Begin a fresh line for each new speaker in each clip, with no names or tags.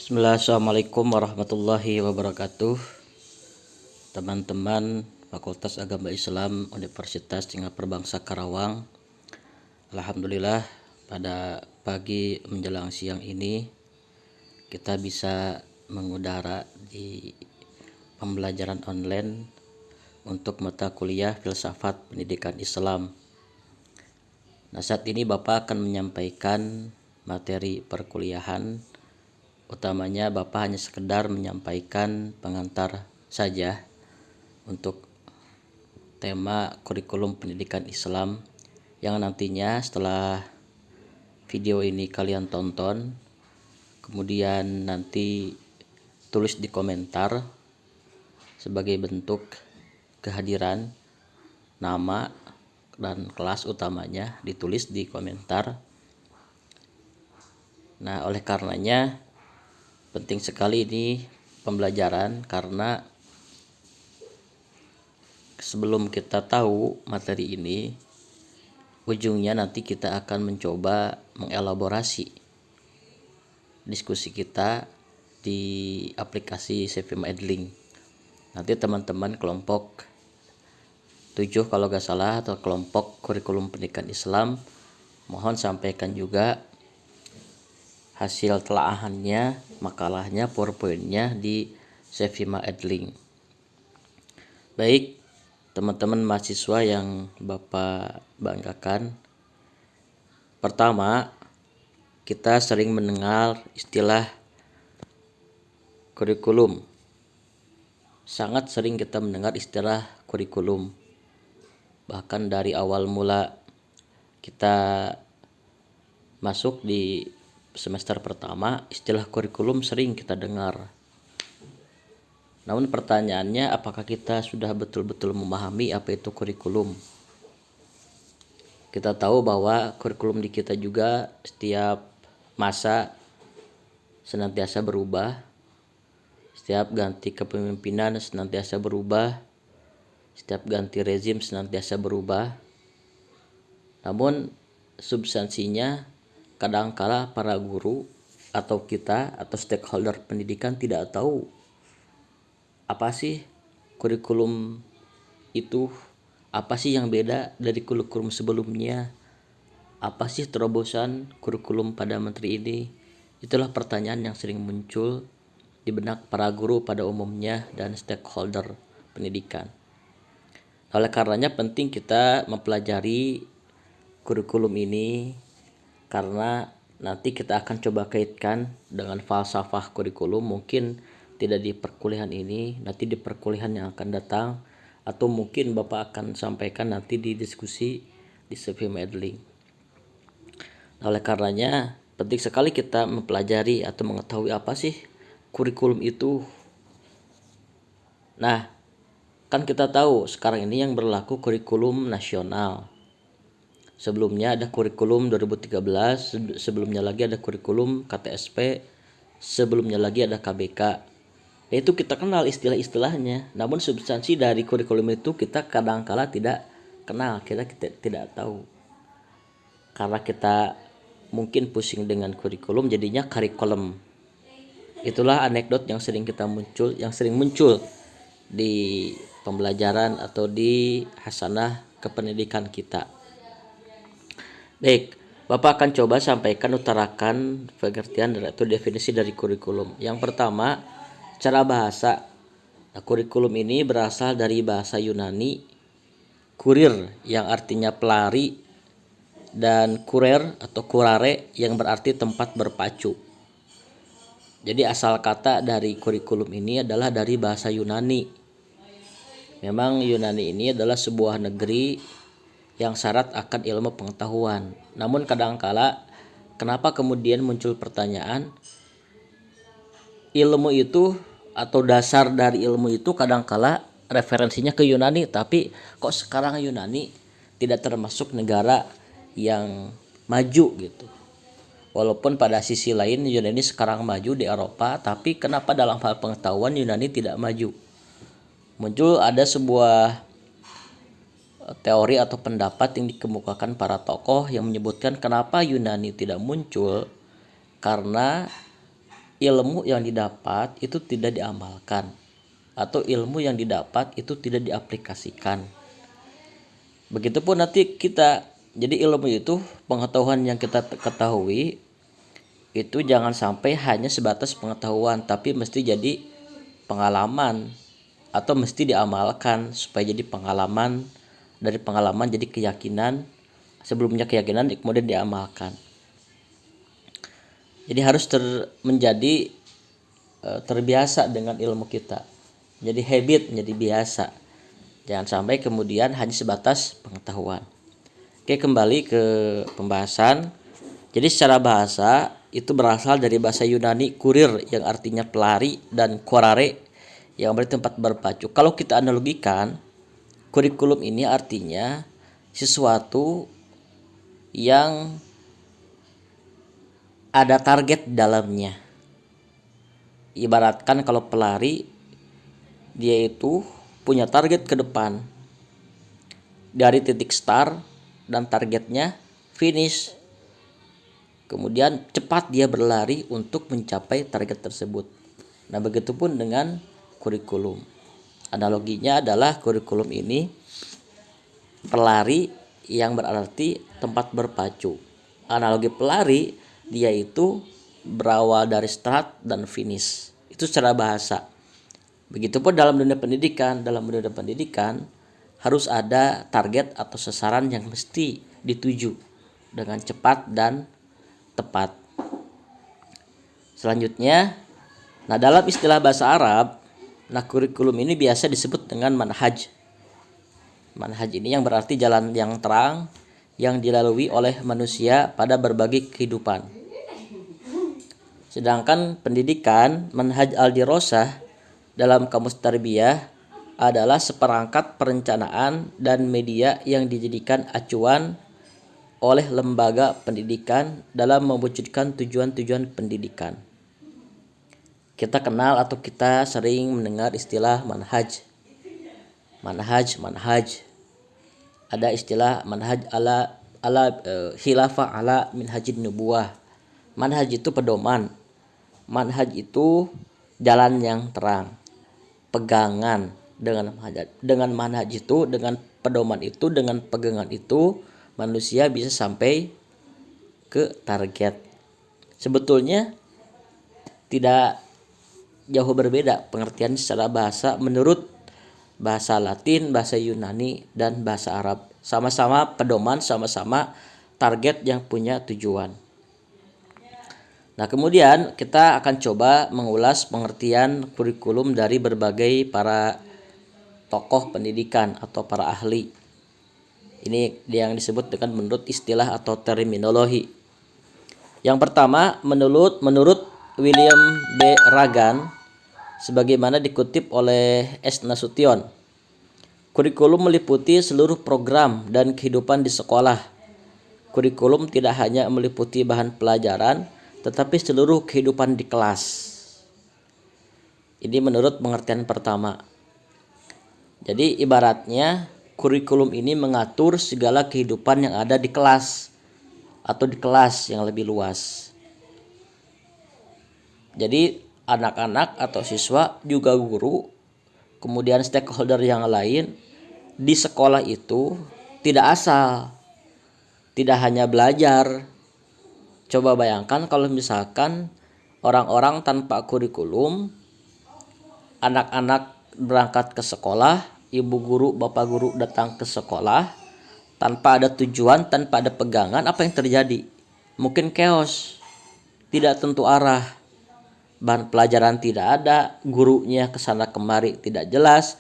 Bismillah, Assalamualaikum warahmatullahi wabarakatuh. Teman-teman Fakultas Agama Islam Universitas Singapura Bangsa Karawang. Alhamdulillah pada pagi menjelang siang ini kita bisa mengudara di pembelajaran online untuk mata kuliah Filsafat Pendidikan Islam. Nah, saat ini Bapak akan menyampaikan materi perkuliahan. Utamanya Bapak hanya sekedar menyampaikan pengantar saja untuk tema kurikulum pendidikan Islam yang nantinya setelah video ini kalian tonton, kemudian nanti tulis di komentar sebagai bentuk kehadiran nama dan kelas utamanya ditulis di komentar. Nah, oleh karenanya penting sekali ini pembelajaran, karena sebelum kita tahu materi ini, ujungnya nanti kita akan mencoba mengelaborasi diskusi kita di aplikasi Cevima Edlink. Nanti teman-teman kelompok 7 kalau gak salah, atau kelompok kurikulum pendidikan Islam, mohon sampaikan juga hasil telaahannya, makalahnya, PowerPoint-nya di Cevima Edlink. Baik, teman-teman mahasiswa yang Bapak banggakan, pertama, kita sering mendengar istilah kurikulum. Sangat sering kita mendengar istilah kurikulum. Bahkan dari awal mula kita masuk di semester pertama, istilah kurikulum sering kita dengar. Namun pertanyaannya, apakah kita sudah betul-betul memahami apa itu kurikulum? Kita tahu bahwa kurikulum di kita juga setiap masa senantiasa berubah, setiap ganti kepemimpinan senantiasa berubah, setiap ganti rezim senantiasa berubah. Namun substansinya kadangkala para guru atau kita atau stakeholder pendidikan tidak tahu apa sih kurikulum itu, apa sih yang beda dari kurikulum sebelumnya, apa sih terobosan kurikulum pada menteri ini. Itulah pertanyaan yang sering muncul di benak para guru pada umumnya dan stakeholder pendidikan. Oleh karenanya penting kita mempelajari kurikulum ini, karena nanti kita akan coba kaitkan dengan falsafah kurikulum, mungkin tidak di perkuliahan ini, nanti di perkuliahan yang akan datang, atau mungkin Bapak akan sampaikan nanti di diskusi di Cevima Edlink. Oleh karenanya penting sekali kita mempelajari atau mengetahui apa sih kurikulum itu. Nah, kan kita tahu sekarang ini yang berlaku kurikulum nasional. Sebelumnya ada kurikulum 2013, sebelumnya lagi ada kurikulum KTSP, sebelumnya lagi ada KBK. Itu kita kenal istilah-istilahnya, namun substansi dari kurikulum itu kita kadangkala tidak kenal, kita tidak tahu. Karena kita mungkin pusing dengan kurikulum, jadinya kurikulum. Itulah anekdot yang sering muncul di pembelajaran atau di hasanah kependidikan kita. Baik, Bapak akan coba sampaikan, utarakan pengertian atau definisi dari kurikulum. Yang pertama, cara bahasa. Nah, kurikulum ini berasal dari bahasa Yunani, kurir yang artinya pelari, dan kurer atau kurare yang berarti tempat berpacu. Jadi asal kata dari kurikulum ini adalah dari bahasa Yunani. Memang Yunani ini adalah sebuah negeri yang syarat akan ilmu pengetahuan. Namun kadangkala kenapa kemudian muncul pertanyaan, ilmu itu atau dasar dari ilmu itu kadangkala referensinya ke Yunani, tapi kok sekarang Yunani tidak termasuk negara yang maju gitu. Walaupun pada sisi lain Yunani sekarang maju di Eropa, tapi kenapa dalam hal pengetahuan Yunani tidak maju? Muncul ada sebuah teori atau pendapat yang dikemukakan para tokoh yang menyebutkan kenapa Yunani tidak muncul, karena ilmu yang didapat itu tidak diamalkan atau ilmu yang didapat itu tidak diaplikasikan. Begitupun nanti kita, jadi ilmu itu pengetahuan yang kita ketahui itu jangan sampai hanya sebatas pengetahuan, tapi mesti jadi pengalaman atau mesti diamalkan supaya jadi pengalaman, dari pengalaman jadi keyakinan, sebelumnya keyakinan kemudian diamalkan. Jadi harus menjadi terbiasa dengan ilmu kita, jadi habit, menjadi biasa, jangan sampai kemudian hanya sebatas pengetahuan. Oke, kembali ke pembahasan. Jadi secara bahasa itu berasal dari bahasa Yunani kurir yang artinya pelari dan korare yang berarti tempat berpacu. Kalau kita analogikan, kurikulum ini artinya sesuatu yang ada target dalamnya. Ibaratkan kalau pelari, dia itu punya target ke depan dari titik start dan targetnya finish. Kemudian cepat dia berlari untuk mencapai target tersebut. Nah, begitupun dengan kurikulum. Analoginya adalah kurikulum ini pelari yang berarti tempat berpacu. Analogi pelari, dia itu berawal dari start dan finish. Itu secara bahasa. Begitupun dalam dunia pendidikan. Dalam dunia pendidikan harus ada target atau sasaran yang mesti dituju dengan cepat dan tepat. Selanjutnya, nah dalam istilah bahasa Arab, nah kurikulum ini biasa disebut dengan manhaj. Manhaj ini yang berarti jalan yang terang yang dilalui oleh manusia pada berbagai kehidupan. Sedangkan pendidikan, manhaj al-dirasah dalam kamus tarbiyah adalah seperangkat perencanaan dan media yang dijadikan acuan oleh lembaga pendidikan dalam mewujudkan tujuan-tujuan pendidikan. Kita kenal atau kita sering mendengar istilah manhaj. Manhaj. Ada istilah manhaj ala khilafah ala minhajin nubuwah. Manhaj itu pedoman. Manhaj itu jalan yang terang. Pegangan dengan manhaj itu, dengan pedoman itu, dengan pegangan itu manusia bisa sampai ke target. Sebetulnya tidak jauh berbeda pengertian secara bahasa menurut bahasa Latin, bahasa Yunani, dan bahasa Arab. Sama-sama pedoman, sama-sama target yang punya tujuan. Nah, kemudian kita akan coba mengulas pengertian kurikulum dari berbagai para tokoh pendidikan atau para ahli. Ini yang disebut dengan menurut istilah atau terminologi. Yang pertama, menurut William B. Ragan, sebagaimana dikutip oleh S. Nasution, kurikulum meliputi seluruh program dan kehidupan di sekolah. Kurikulum tidak hanya meliputi bahan pelajaran, tetapi seluruh kehidupan di kelas. Ini menurut pengertian pertama. Jadi ibaratnya kurikulum ini mengatur segala kehidupan yang ada di kelas atau di kelas yang lebih luas. Jadi anak-anak atau siswa juga guru, kemudian stakeholder yang lain di sekolah itu tidak asal, tidak hanya belajar. Coba bayangkan kalau misalkan orang-orang tanpa kurikulum, anak-anak berangkat ke sekolah, ibu guru, bapak guru datang ke sekolah tanpa ada tujuan, tanpa ada pegangan, apa yang terjadi? Mungkin chaos, tidak tentu arah. Bahan pelajaran tidak ada, gurunya kesana kemari tidak jelas,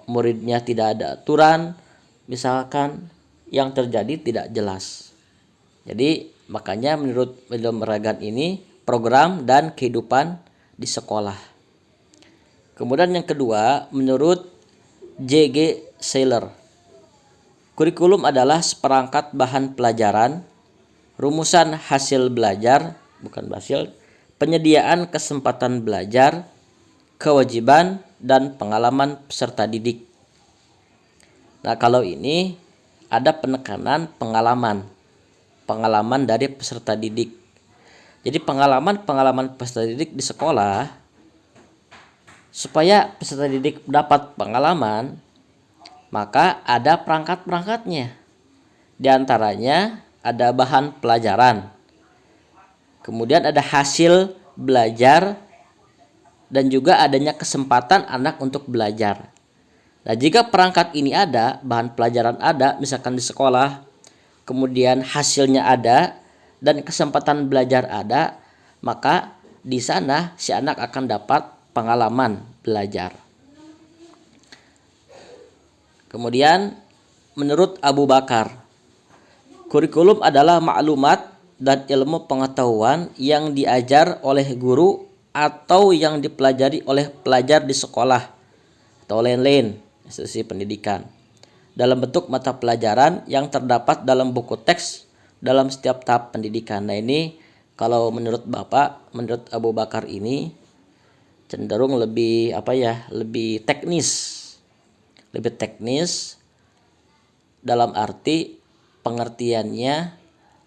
muridnya tidak ada aturan, misalkan yang terjadi tidak jelas. Jadi makanya menurut William Ragan ini program dan kehidupan di sekolah. Kemudian yang kedua, menurut J.G. Seiler, kurikulum adalah seperangkat bahan pelajaran, rumusan hasil belajar, penyediaan kesempatan belajar, kewajiban, dan pengalaman peserta didik. Nah, kalau ini ada penekanan pengalaman dari peserta didik. Jadi pengalaman peserta didik di sekolah, supaya peserta didik dapat pengalaman, maka ada perangkat-perangkatnya. Di antaranya ada bahan pelajaran, kemudian ada hasil belajar, dan juga adanya kesempatan anak untuk belajar. Nah, jika perangkat ini ada, bahan pelajaran ada, misalkan di sekolah, kemudian hasilnya ada, dan kesempatan belajar ada, maka di sana si anak akan dapat pengalaman belajar. Kemudian menurut Abu Bakar, kurikulum adalah maklumat dan ilmu pengetahuan yang diajar oleh guru atau yang dipelajari oleh pelajar di sekolah atau lain-lain institusi pendidikan dalam bentuk mata pelajaran yang terdapat dalam buku teks dalam setiap tahap pendidikan. Nah, ini kalau menurut menurut Abu Bakar ini cenderung lebih lebih teknis dalam arti pengertiannya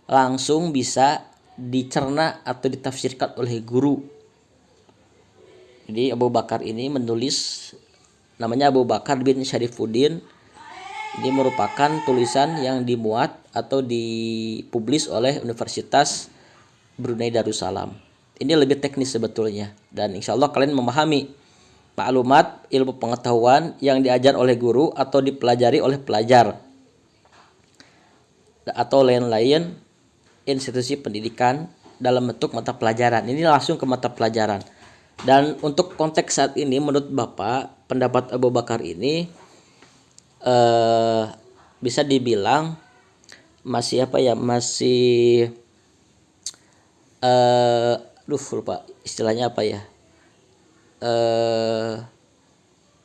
langsung bisa dicerna atau ditafsirkan oleh guru. Jadi Abu Bakar ini menulis, namanya Abu Bakar bin Syarifuddin. Ini merupakan tulisan yang dimuat atau dipublis oleh Universitas Brunei Darussalam. Ini lebih teknis sebetulnya, dan insya Allah kalian memahami maklumat ilmu pengetahuan yang diajar oleh guru atau dipelajari oleh pelajar atau lain-lain institusi pendidikan dalam bentuk mata pelajaran. Ini langsung ke mata pelajaran. Dan untuk konteks saat ini menurut Bapak, pendapat Abu Bakar ini bisa dibilang masih lupa istilahnya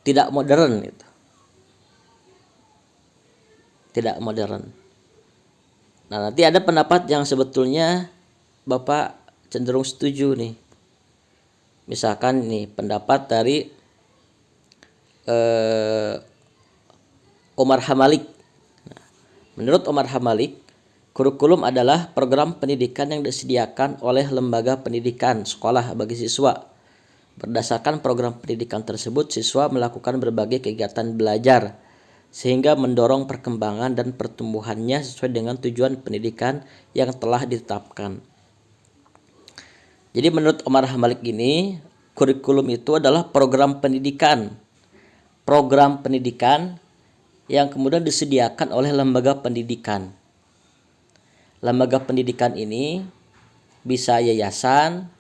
tidak modern gitu. Tidak modern. Nah, nanti ada pendapat yang sebetulnya Bapak cenderung setuju nih. Misalkan nih pendapat dari Omar Hamalik. Nah, menurut Omar Hamalik, kurikulum adalah program pendidikan yang disediakan oleh lembaga pendidikan sekolah bagi siswa. Berdasarkan program pendidikan tersebut, siswa melakukan berbagai kegiatan belajar sehingga mendorong perkembangan dan pertumbuhannya sesuai dengan tujuan pendidikan yang telah ditetapkan. Jadi menurut Omar Hamalik ini, kurikulum itu adalah program pendidikan yang kemudian disediakan oleh lembaga pendidikan. Lembaga pendidikan ini bisa yayasan,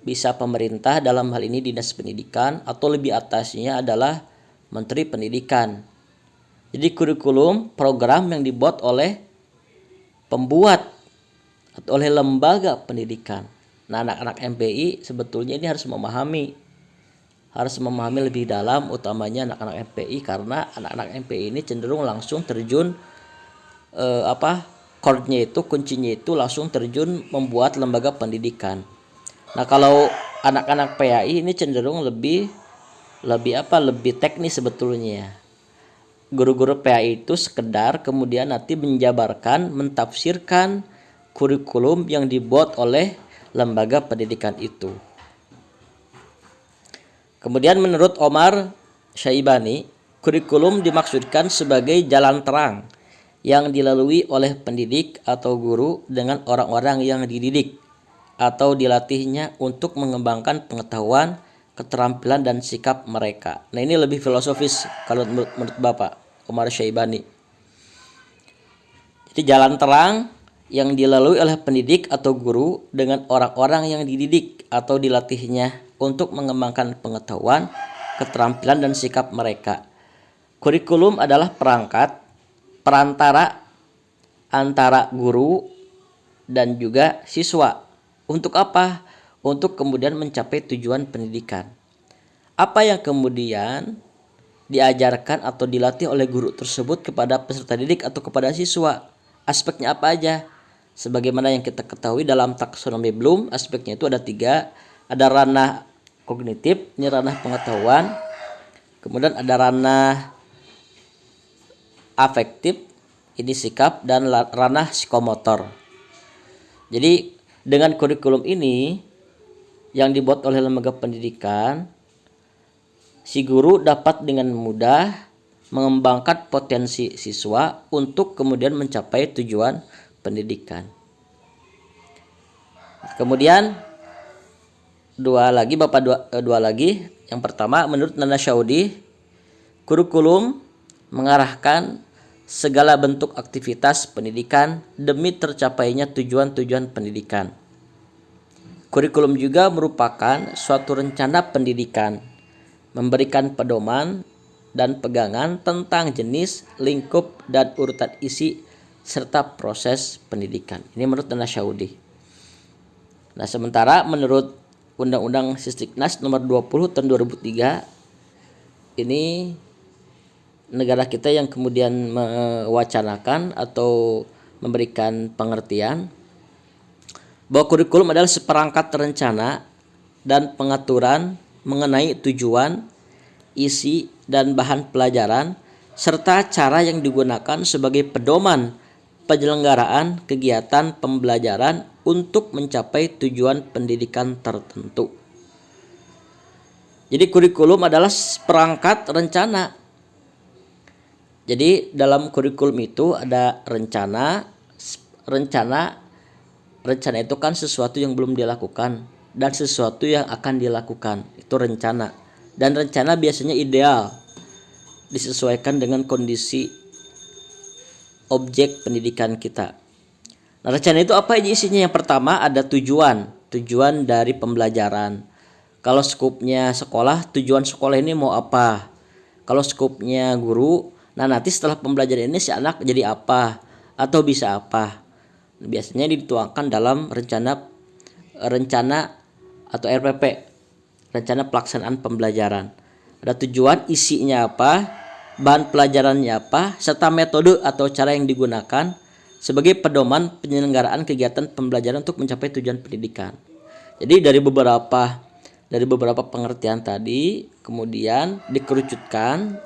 bisa pemerintah, dalam hal ini dinas pendidikan, atau lebih atasnya adalah menteri pendidikan. Jadi kurikulum program yang dibuat oleh pembuat atau oleh lembaga pendidikan. Nah, anak-anak MPI sebetulnya ini harus memahami lebih dalam, utamanya anak-anak MPI, karena anak-anak MPI ini cenderung langsung terjun kuncinya itu langsung terjun membuat lembaga pendidikan. Nah, kalau anak-anak PAI ini cenderung lebih teknis sebetulnya. Guru-guru PAI itu sekedar kemudian nanti menjabarkan, mentafsirkan kurikulum yang dibuat oleh lembaga pendidikan itu. Kemudian menurut Omar Syaibani, kurikulum dimaksudkan sebagai jalan terang yang dilalui oleh pendidik atau guru dengan orang-orang yang dididik atau dilatihnya untuk mengembangkan pengetahuan, keterampilan, dan sikap mereka. Nah, ini lebih filosofis kalau menurut Bapak Omar Syaibani. Jadi jalan terang yang dilalui oleh pendidik atau guru dengan orang-orang yang dididik atau dilatihnya untuk mengembangkan pengetahuan, keterampilan, dan sikap mereka. Kurikulum adalah perantara antara guru dan juga siswa. Untuk apa? Untuk kemudian mencapai tujuan pendidikan. Apa yang kemudian diajarkan atau dilatih oleh guru tersebut kepada peserta didik atau kepada siswa? Aspeknya apa aja? Sebagaimana yang kita ketahui dalam taksonomi Bloom, aspeknya itu ada 3. Ada ranah kognitif, ini ranah pengetahuan. Kemudian ada ranah afektif, ini sikap, dan ranah psikomotor. Jadi Dengan kurikulum ini yang dibuat oleh lembaga pendidikan, si guru dapat dengan mudah mengembangkan potensi siswa untuk kemudian mencapai tujuan pendidikan. Kemudian dua lagi. Yang pertama, menurut Nana Syaudi, kurikulum mengarahkan segala bentuk aktivitas pendidikan demi tercapainya tujuan-tujuan pendidikan. Kurikulum juga merupakan suatu rencana pendidikan, memberikan pedoman dan pegangan tentang jenis, lingkup, dan urutan isi serta proses pendidikan. Ini menurut Nana Syaudi. Nah, sementara menurut Undang-Undang Sisdiknas nomor 20 tahun 2003, ini negara kita yang kemudian mewacanakan atau memberikan pengertian bahwa kurikulum adalah seperangkat rencana dan pengaturan mengenai tujuan, isi, dan bahan pelajaran serta cara yang digunakan sebagai pedoman penyelenggaraan kegiatan pembelajaran untuk mencapai tujuan pendidikan tertentu. Jadi kurikulum adalah perangkat rencana. Jadi dalam kurikulum itu ada rencana itu kan sesuatu yang belum dilakukan dan sesuatu yang akan dilakukan. Itu rencana. Dan rencana biasanya ideal, disesuaikan dengan kondisi objek pendidikan kita. Nah, rencana itu apa aja isinya? Yang pertama ada tujuan dari pembelajaran. Kalau skupnya sekolah, tujuan sekolah ini mau apa? Kalau skupnya guru, nah nanti setelah pembelajaran ini si anak jadi apa atau bisa apa? Biasanya dituangkan dalam rencana atau RPP, rencana pelaksanaan pembelajaran. Ada tujuan, isinya apa, bahan pelajarannya apa, serta metode atau cara yang digunakan sebagai pedoman penyelenggaraan kegiatan pembelajaran untuk mencapai tujuan pendidikan. Jadi dari beberapa pengertian tadi kemudian dikerucutkan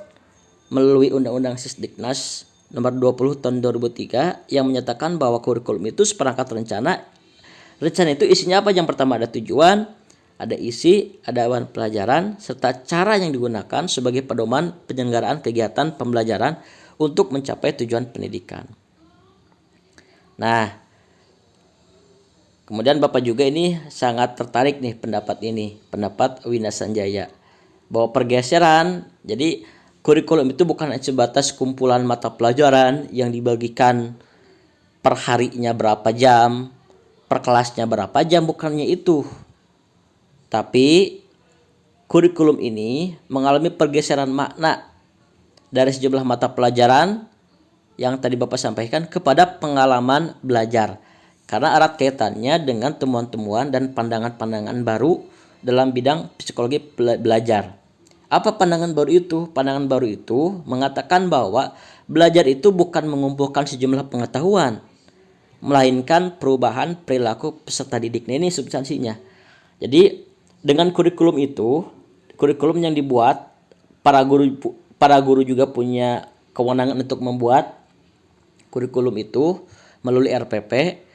melalui Undang-Undang Sisdiknas nomor 20 tahun 2003 yang menyatakan bahwa kurikulum itu seperangkat rencana. Rencana itu isinya apa? Yang pertama ada tujuan, ada isi, ada bahan pelajaran, serta cara yang digunakan sebagai pedoman penyelenggaraan kegiatan pembelajaran untuk mencapai tujuan pendidikan. Nah, kemudian Bapak juga ini sangat tertarik nih pendapat Wina Sanjaya, bahwa pergeseran, jadi kurikulum itu bukan sebatas kumpulan mata pelajaran yang dibagikan per harinya berapa jam, per kelasnya berapa jam, bukannya itu. Tapi kurikulum ini mengalami pergeseran makna dari sejumlah mata pelajaran yang tadi Bapak sampaikan kepada pengalaman belajar. Karena erat kaitannya dengan temuan-temuan dan pandangan-pandangan baru dalam bidang psikologi belajar. Apa pandangan baru itu? Pandangan baru itu mengatakan bahwa belajar itu bukan mengumpulkan sejumlah pengetahuan, melainkan perubahan perilaku peserta didik. Nah, ini substansinya. Jadi dengan kurikulum yang dibuat, para guru juga punya kewenangan untuk membuat kurikulum itu melalui RPP.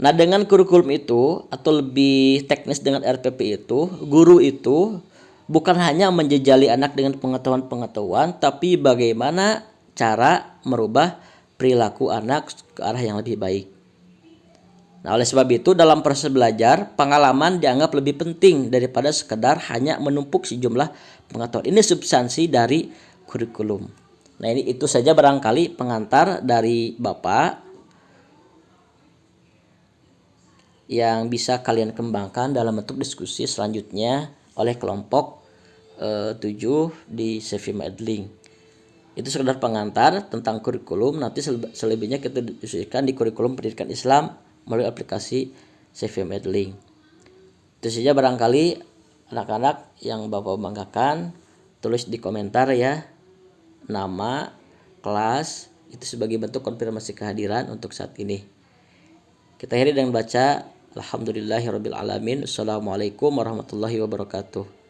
Nah, dengan kurikulum itu atau lebih teknis dengan RPP itu, guru itu bukan hanya menjejali anak dengan pengetahuan-pengetahuan, tapi bagaimana cara merubah perilaku anak ke arah yang lebih baik. Nah, oleh sebab itu dalam proses belajar, pengalaman dianggap lebih penting daripada sekedar hanya menumpuk sejumlah pengetahuan. Ini substansi dari kurikulum. Nah, itu saja barangkali pengantar dari Bapak yang bisa kalian kembangkan dalam bentuk diskusi selanjutnya oleh kelompok 7 di Sevim Edling. Itu sekedar pengantar tentang kurikulum. Nanti selebihnya kita diskusikan di kurikulum pendidikan Islam melalui aplikasi Sevim Edling. Itu saja barangkali anak-anak yang Bapak banggakan, tulis di komentar ya, nama, kelas, itu sebagai bentuk konfirmasi kehadiran untuk saat ini. Kita akhiri dengan baca Alhamdulillahirabbil alamin. Assalamualaikum warahmatullahi wabarakatuh.